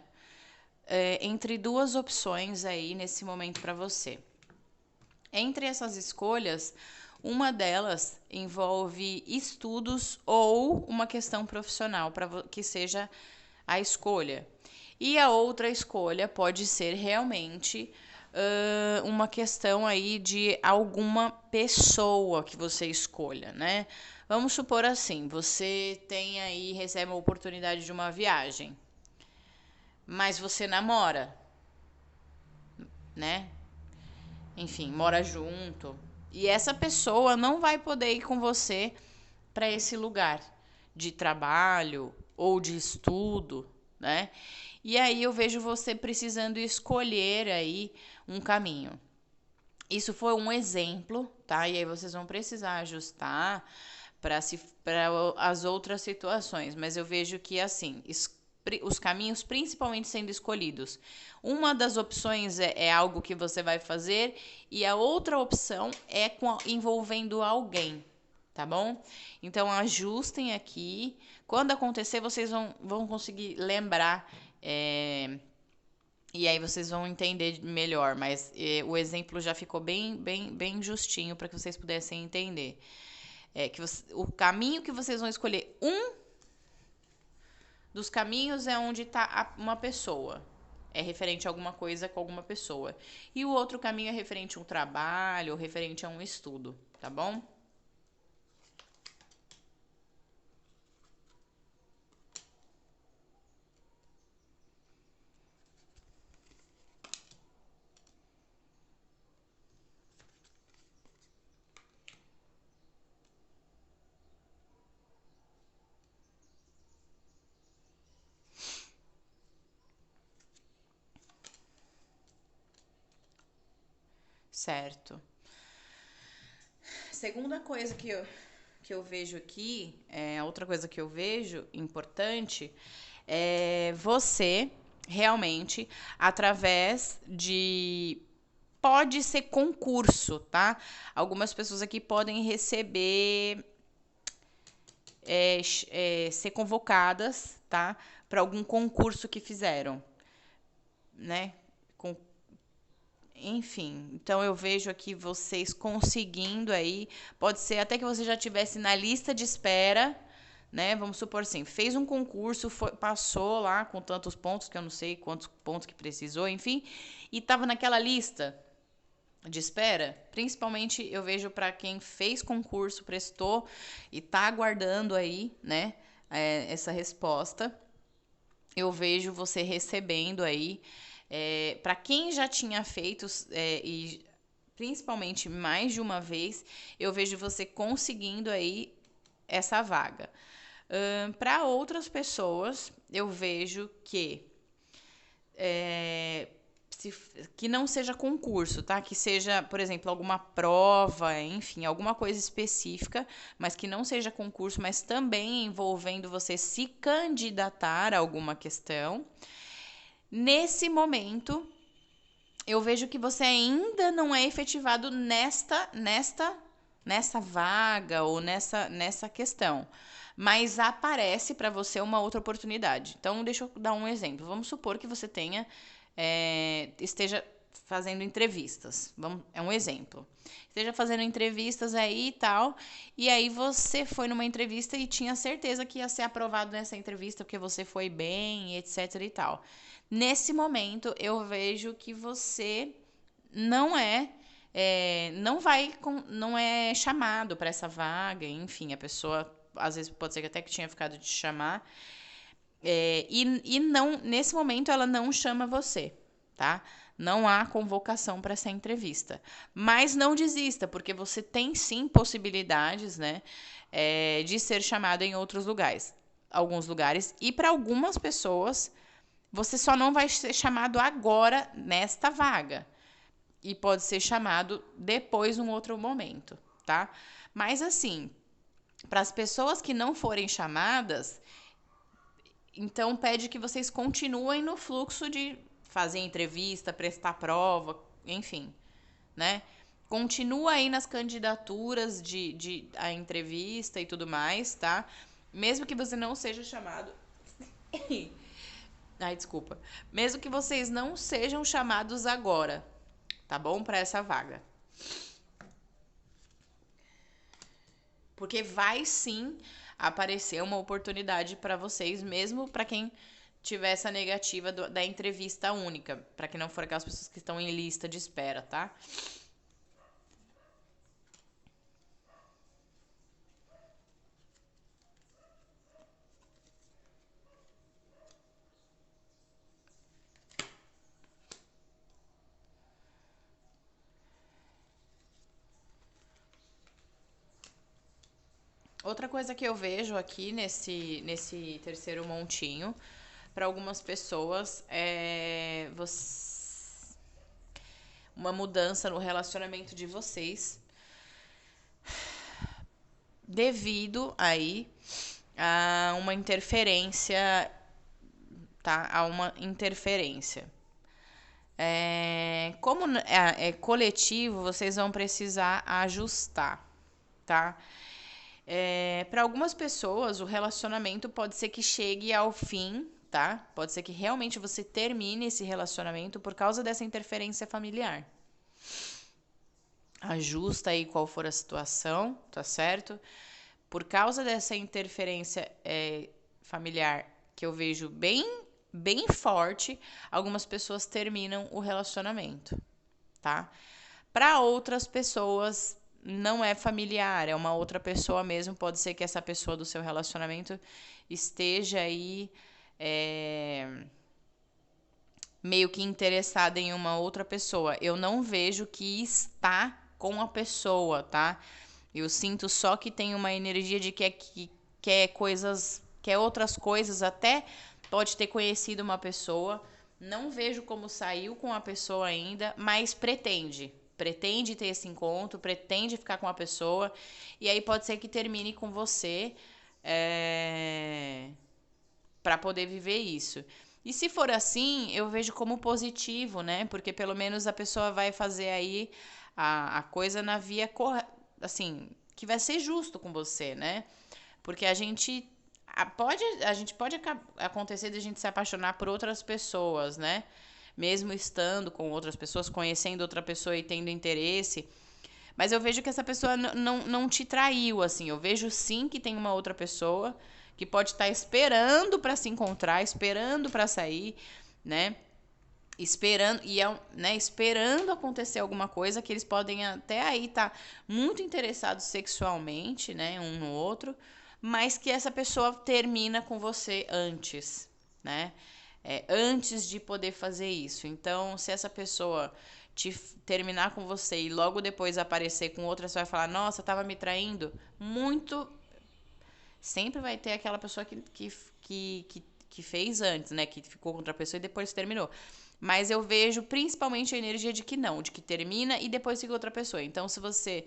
entre duas opções aí nesse momento para você. Entre essas escolhas, uma delas envolve estudos ou uma questão profissional para que seja a escolha. E a outra escolha pode ser realmente uma questão aí de alguma pessoa que você escolha, né? Vamos supor assim, você tem aí, recebe a oportunidade de uma viagem, mas você namora, né? Enfim, mora junto. E essa pessoa não vai poder ir com você para esse lugar de trabalho ou de estudo, né? E aí eu vejo você precisando escolher aí um caminho. Isso foi um exemplo, tá? E aí vocês vão precisar ajustar para as outras situações, mas eu vejo que assim, os caminhos principalmente sendo escolhidos. Uma das opções é algo que você vai fazer e a outra opção é envolvendo alguém, tá bom? Então ajustem aqui. Quando acontecer, vocês vão conseguir lembrar. E aí vocês vão entender melhor, mas o exemplo já ficou bem justinho para que vocês pudessem entender. O caminho que vocês vão escolher, um dos caminhos é onde está uma pessoa. É referente a alguma coisa com alguma pessoa. E o outro caminho é referente a um trabalho, ou referente a um estudo, tá bom? Certo. Segunda coisa que eu vejo aqui, outra coisa que eu vejo importante, é você realmente, através de. Pode ser concurso, tá? Algumas pessoas aqui podem receber, ser convocadas, tá? Para algum concurso que fizeram, né? Com Enfim, então eu vejo aqui vocês conseguindo aí, pode ser até que você já tivesse na lista de espera, né? Vamos supor assim, fez um concurso, passou lá com tantos pontos, que eu não sei quantos pontos que precisou, enfim, e estava naquela lista. de espera, principalmente eu vejo para quem fez concurso, prestou e tá aguardando aí, né, essa resposta. Eu vejo você recebendo aí, para quem já tinha feito e principalmente mais de uma vez, eu vejo você conseguindo aí essa vaga. Para outras pessoas, eu vejo que que não seja concurso, tá? Que seja, por exemplo, alguma prova, enfim, alguma coisa específica, mas que não seja concurso, mas também envolvendo você se candidatar a alguma questão. Nesse momento, eu vejo que você ainda não é efetivado nessa vaga ou nessa questão. Mas aparece para você uma outra oportunidade. Então, deixa eu dar um exemplo. Vamos supor que você esteja fazendo entrevistas. É um exemplo. Esteja fazendo entrevistas aí e tal, e aí você foi numa entrevista e tinha certeza que ia ser aprovado nessa entrevista porque você foi bem, etc e tal. Nesse momento, eu vejo que você não não é chamado para essa vaga, enfim, a pessoa às vezes pode ser que até que tinha ficado de chamar, e não, nesse momento ela não chama você, tá? Não há convocação para essa entrevista. Mas não desista, porque você tem sim possibilidades, né, de ser chamado em outros lugares. Alguns lugares. E para algumas pessoas, você só não vai ser chamado agora nesta vaga. E pode ser chamado depois, num outro momento, tá? Mas assim, para as pessoas que não forem chamadas, então pede que vocês continuem no fluxo de fazer entrevista, prestar prova, enfim, né? Continua aí nas candidaturas de a entrevista e tudo mais, tá? Mesmo que você não seja chamado. Ai, desculpa. Mesmo que vocês não sejam chamados agora, tá bom? Para essa vaga. Porque vai sim aparecer uma oportunidade para vocês, mesmo para quem tiver essa negativa da entrevista única, para que não for aquelas pessoas que estão em lista de espera, tá? Outra coisa que eu vejo aqui nesse terceiro montinho, para algumas pessoas, uma mudança no relacionamento de vocês, devido aí a uma interferência, tá? A uma interferência. Como é coletivo, vocês vão precisar ajustar, tá? Para algumas pessoas, o relacionamento pode ser que chegue ao fim, tá? Pode ser que realmente você termine esse relacionamento por causa dessa interferência familiar. Ajusta aí qual for a situação, tá certo? Por causa dessa interferência familiar que eu vejo bem forte, algumas pessoas terminam o relacionamento, tá? Para outras pessoas não é familiar, é uma outra pessoa mesmo. Pode ser que essa pessoa do seu relacionamento esteja aí meio que interessada em uma outra pessoa. Eu não vejo que está com a pessoa, tá? Eu sinto só que tem uma energia de que quer coisas, quer outras coisas, até pode ter conhecido uma pessoa. Não vejo como saiu com a pessoa ainda, mas pretende ter esse encontro, pretende ficar com a pessoa, e aí pode ser que termine com você para poder viver isso. E se for assim, eu vejo como positivo, né? Porque pelo menos a pessoa vai fazer aí a coisa na via assim, que vai ser justo com você, né? Porque a gente pode acontecer de a gente se apaixonar por outras pessoas, né? Mesmo estando com outras pessoas, conhecendo outra pessoa e tendo interesse. Mas eu vejo que essa pessoa não te traiu, assim. Eu vejo sim que tem uma outra pessoa que pode estar esperando para se encontrar, esperando para sair, né? esperando, né, esperando acontecer alguma coisa, que eles podem até aí estar muito interessados sexualmente, né, um no outro, mas que essa pessoa termina com você antes, né? Antes de poder fazer isso. Então, se essa pessoa terminar com você e logo depois aparecer com outra, você vai falar, nossa, tava me traindo. Muito. Sempre vai ter aquela pessoa que fez antes, né? Que ficou com outra pessoa e depois terminou. Mas eu vejo principalmente a energia de que não, de que termina e depois fica outra pessoa. Então, se você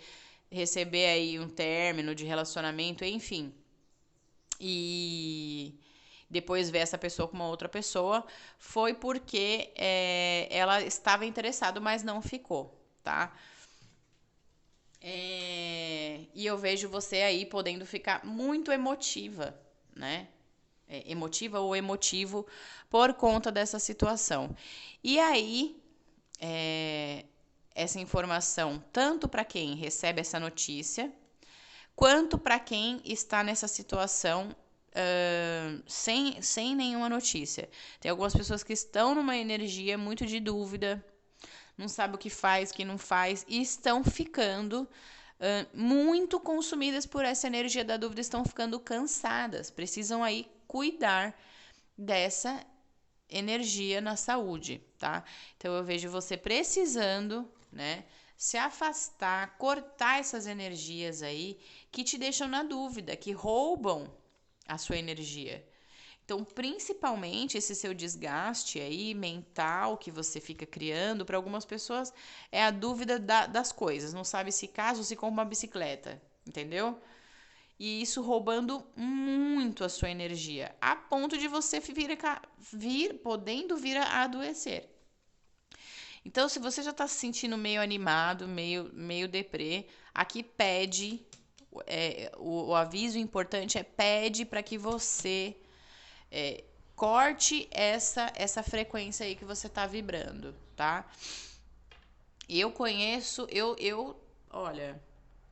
receber aí um término de relacionamento, enfim, e depois ver essa pessoa com uma outra pessoa, foi porque ela estava interessada, mas não ficou, tá? E eu vejo você aí podendo ficar muito emotiva, né? Emotiva ou emotivo por conta dessa situação. E aí, essa informação, tanto para quem recebe essa notícia, quanto para quem está nessa situação sem nenhuma notícia. Tem algumas pessoas que estão numa energia muito de dúvida, não sabe o que faz, o que não faz, e estão ficando muito consumidas por essa energia da dúvida, estão ficando cansadas. Precisam aí cuidar dessa energia na saúde, tá? Então eu vejo você precisando, né, se afastar, cortar essas energias aí que te deixam na dúvida, que roubam a sua energia. Então, principalmente esse seu desgaste aí mental que você fica criando, para algumas pessoas é a dúvida das coisas, não sabe se casa ou se compra uma bicicleta, entendeu? E isso roubando muito a sua energia, a ponto de você podendo vir a adoecer. Então, se você já está se sentindo meio animado, meio deprê, aqui pede, o aviso importante pede para que você corte essa frequência aí que você está vibrando, tá? Eu conheço, olha,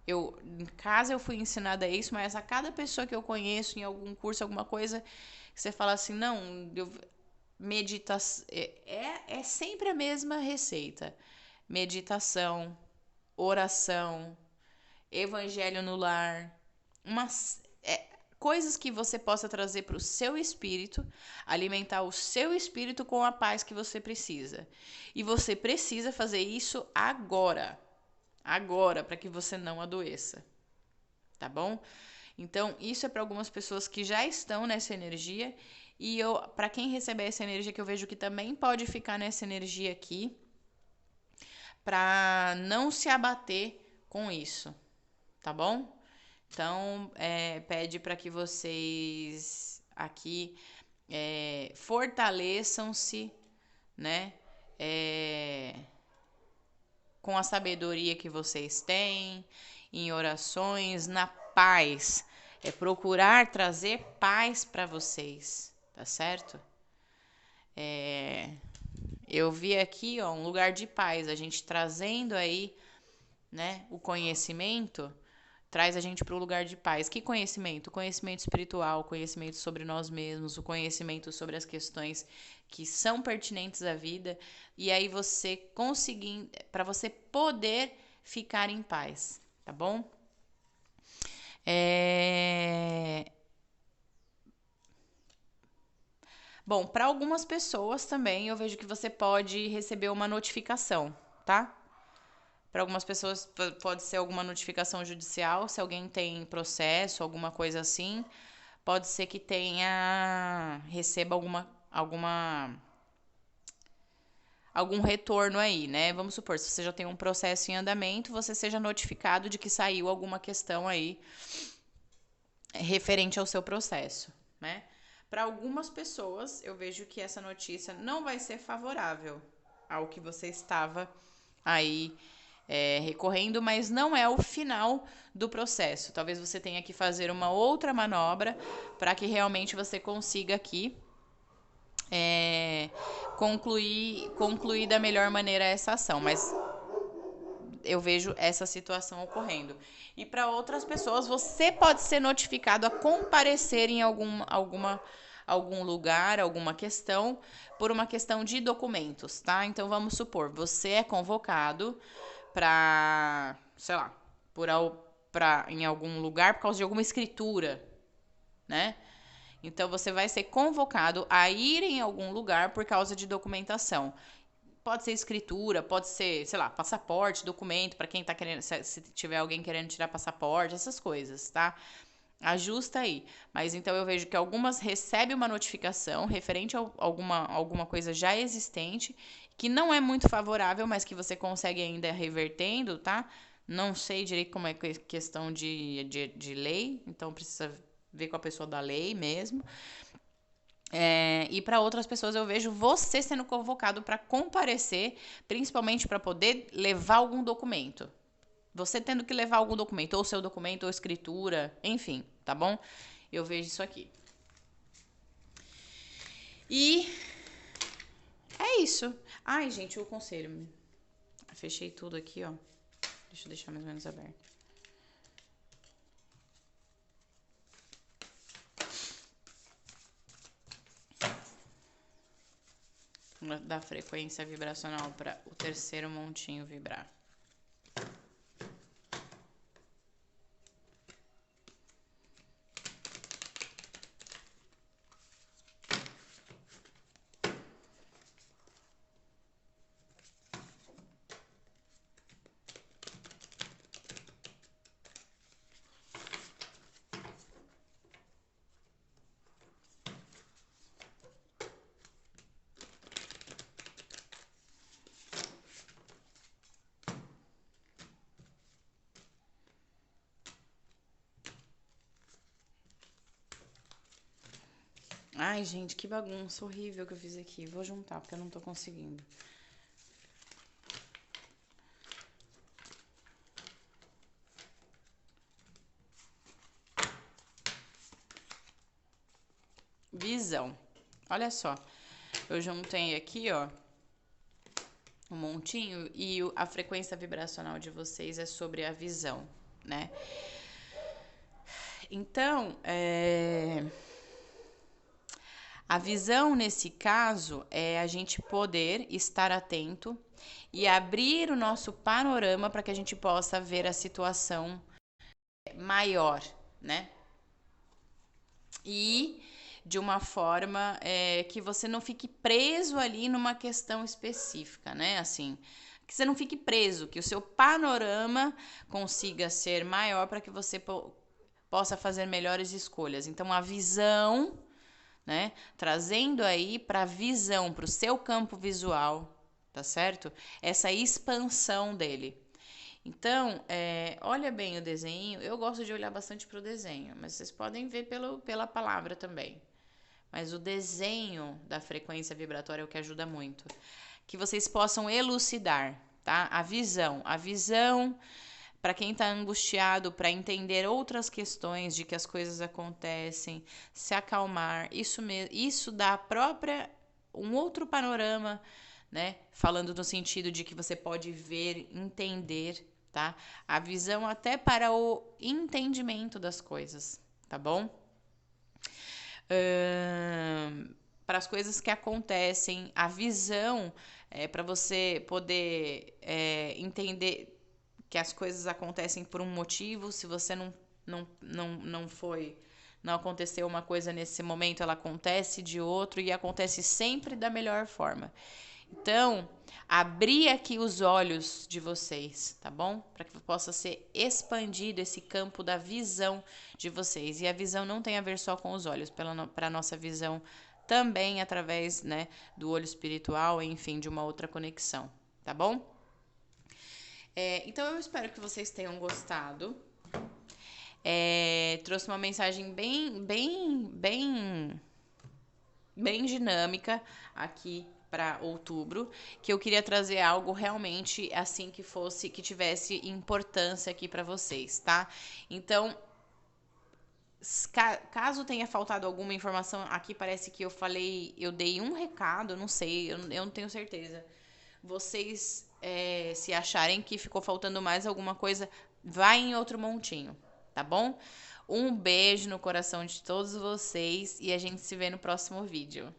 em casa eu fui ensinada isso, mas a cada pessoa que eu conheço em algum curso, alguma coisa, que você fala assim, não, meditação, é sempre a mesma receita. Meditação, oração, evangelho no lar, coisas que você possa trazer para o seu espírito, alimentar o seu espírito com a paz que você precisa. E você precisa fazer isso agora, para que você não adoeça, tá bom? Então, isso é para algumas pessoas que já estão nessa energia e para quem receber essa energia que eu vejo que também pode ficar nessa energia aqui, para não se abater com isso, tá bom? Então, pede para que vocês aqui fortaleçam-se, né? Com a sabedoria que vocês têm, em orações, na paz. É procurar trazer paz para vocês, tá certo? Eu vi aqui, ó, um lugar de paz, a gente trazendo aí, né, o conhecimento, traz a gente para o lugar de paz. Que conhecimento? Conhecimento espiritual, conhecimento sobre nós mesmos, o conhecimento sobre as questões que são pertinentes à vida, e aí você conseguir, para você poder ficar em paz, tá bom? Bom, para algumas pessoas também eu vejo que você pode receber uma notificação, tá? Para algumas pessoas pode ser alguma notificação judicial, se alguém tem processo, alguma coisa assim, pode ser que receba algum retorno aí, né? Vamos supor, se você já tem um processo em andamento, você seja notificado de que saiu alguma questão aí referente ao seu processo, né? Para algumas pessoas, eu vejo que essa notícia não vai ser favorável ao que você estava aí recorrendo, mas não é o final do processo. Talvez você tenha que fazer uma outra manobra para que realmente você consiga aqui concluir da melhor maneira essa ação. Mas eu vejo essa situação ocorrendo. E para outras pessoas, você pode ser notificado a comparecer em algum lugar, alguma questão, por uma questão de documentos, tá? Então vamos supor, você é convocado para, sei lá, em algum lugar por causa de alguma escritura, né? Então você vai ser convocado a ir em algum lugar por causa de documentação. Pode ser escritura, pode ser, sei lá, passaporte, documento, para quem tá querendo, se tiver alguém querendo tirar passaporte, essas coisas, tá? Ajusta aí. Mas então eu vejo que algumas recebem uma notificação referente a alguma coisa já existente, que não é muito favorável, mas que você consegue ainda revertendo, tá? Não sei direito como é questão de lei, então precisa ver com a pessoa da lei mesmo. E para outras pessoas eu vejo você sendo convocado para comparecer, principalmente para poder levar algum documento. Você tendo que levar algum documento, ou seu documento, ou escritura, enfim, tá bom? Eu vejo isso aqui. E é isso. Ai, gente, o conselho. Fechei tudo aqui, ó. Deixa eu deixar mais ou menos aberto. Da frequência vibracional para o terceiro montinho vibrar. Ai, gente, que bagunça horrível que eu fiz aqui. Vou juntar, porque eu não tô conseguindo. Visão. Olha só. Eu juntei aqui, ó, um montinho e a frequência vibracional de vocês é sobre a visão, né? Então, a visão nesse caso é a gente poder estar atento e abrir o nosso panorama para que a gente possa ver a situação maior, né? E de uma forma que você não fique preso ali numa questão específica, né? Assim, que você não fique preso, que o seu panorama consiga ser maior para que você possa fazer melhores escolhas. Então, a visão, né? Trazendo aí para a visão, para o seu campo visual, tá certo? Essa expansão dele. Então, olha bem o desenho. Eu gosto de olhar bastante para o desenho, mas vocês podem ver pela palavra também. Mas o desenho da frequência vibratória é o que ajuda muito. Que vocês possam elucidar, tá? A visão. A visão, para quem está angustiado, para entender outras questões de que as coisas acontecem, se acalmar. Isso dá a própria um outro panorama, né? Falando no sentido de que você pode ver, entender, tá? A visão até para o entendimento das coisas, tá bom? Para as coisas que acontecem, a visão para você poder entender que as coisas acontecem por um motivo. Se você não aconteceu uma coisa nesse momento, ela acontece de outro e acontece sempre da melhor forma. Então, abrir aqui os olhos de vocês, tá bom? Para que possa ser expandido esse campo da visão de vocês. E a visão não tem a ver só com os olhos, para a nossa visão também através, né, do olho espiritual, enfim, de uma outra conexão, tá bom? Então, eu espero que vocês tenham gostado. Trouxe uma mensagem bem dinâmica aqui para outubro, que eu queria trazer algo realmente assim que tivesse importância aqui para vocês, tá? Então, caso tenha faltado alguma informação, aqui parece que eu dei um recado, não sei, eu não tenho certeza. Vocês, se acharem que ficou faltando mais alguma coisa, vai em outro montinho, tá bom? Um beijo no coração de todos vocês e a gente se vê no próximo vídeo.